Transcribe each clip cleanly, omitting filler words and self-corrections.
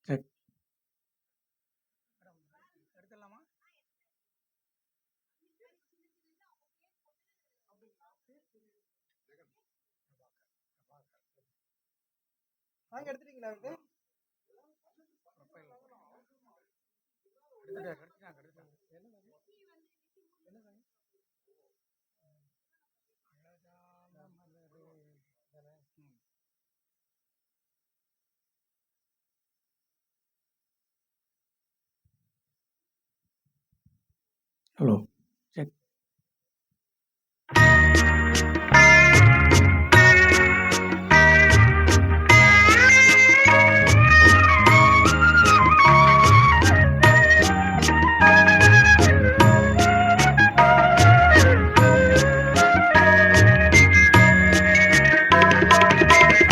Check. எடுத்துடலாமா? எடுத்துட்டீங்களா? Hello check.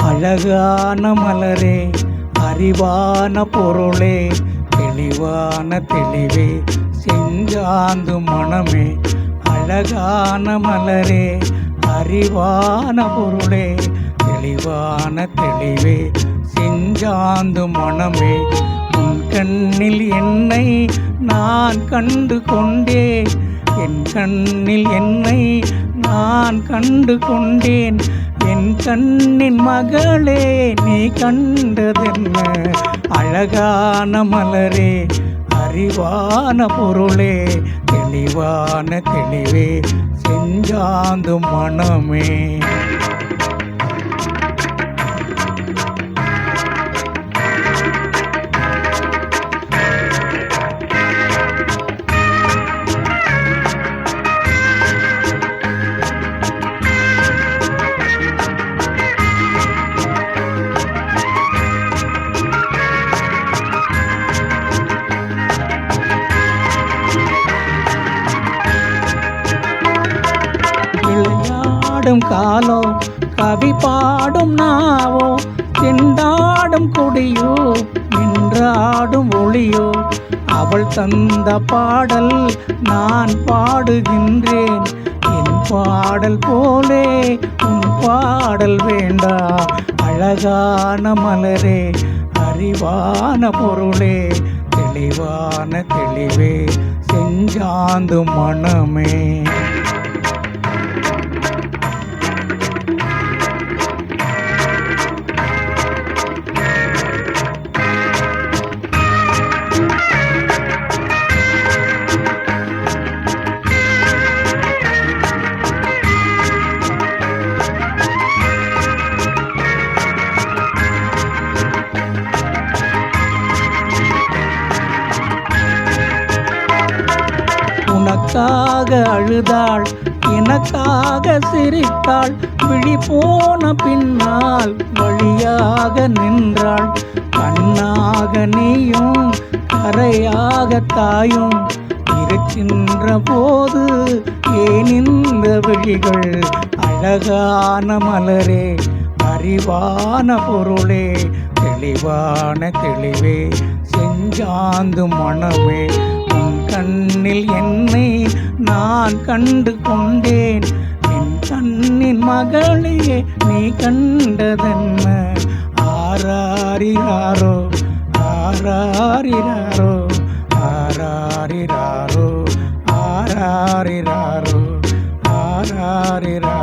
அழகான மலரே, அறிவான பொருளே, தெளிவான தெளிவே, செஞ்சாந்து மனமே. அழகான மலரே, அறிவான பொருளே, தெளிவான தெளிவே, செஞ்சாந்து மனமே. உன் கண்ணில் என்னை நான் கண்டு கொண்டேன், என் கண்ணில் என்னை நான் கண்டு கொண்டேன். என் கண்ணின் மகளே, நீ கண்டதென்ன? அழகான மலரே, அறிவான பொருளே, தெளிவான தெளிவே, செஞ்சாந்து மனமே. விளையாடும் காலோ, கவி பாடும் நாவோ, திண்டாடும் கொடியோ, நின்றாடும் ஒளியோ, அவள் தந்த பாடல் நான் பாடுகின்றேன். என் பாடல் போலே உன் பாடல் வேண்டா. அழகான மலரே, அறிவான பொருளே, தெளிவான தெளிவே, செஞ்சாந்து மனமே. உனக்காக அழுதாள், எனக்காக சிரித்தாள், விழி போன பின்னால் வழியாக நின்றாள். கண்ணாக நீயும், கரையாக தாயும் இருக்கின்ற போது ஏன் இந்த விழிகள்? அழகான மலரே, அறிவான பொருளே, தெளிவான தெளிவே, செஞ்சாந்து மனமே. உன் கண்ணில் என்னை நான் கண்டு கொண்டேன், என் கண்ணின் மகளே, நீ கண்டதென்ன? ஆராரிராரோ, ஆராரிராரோ, ஆராரிராரோ, ஆராரிராரோ, ஆராரிராரோ.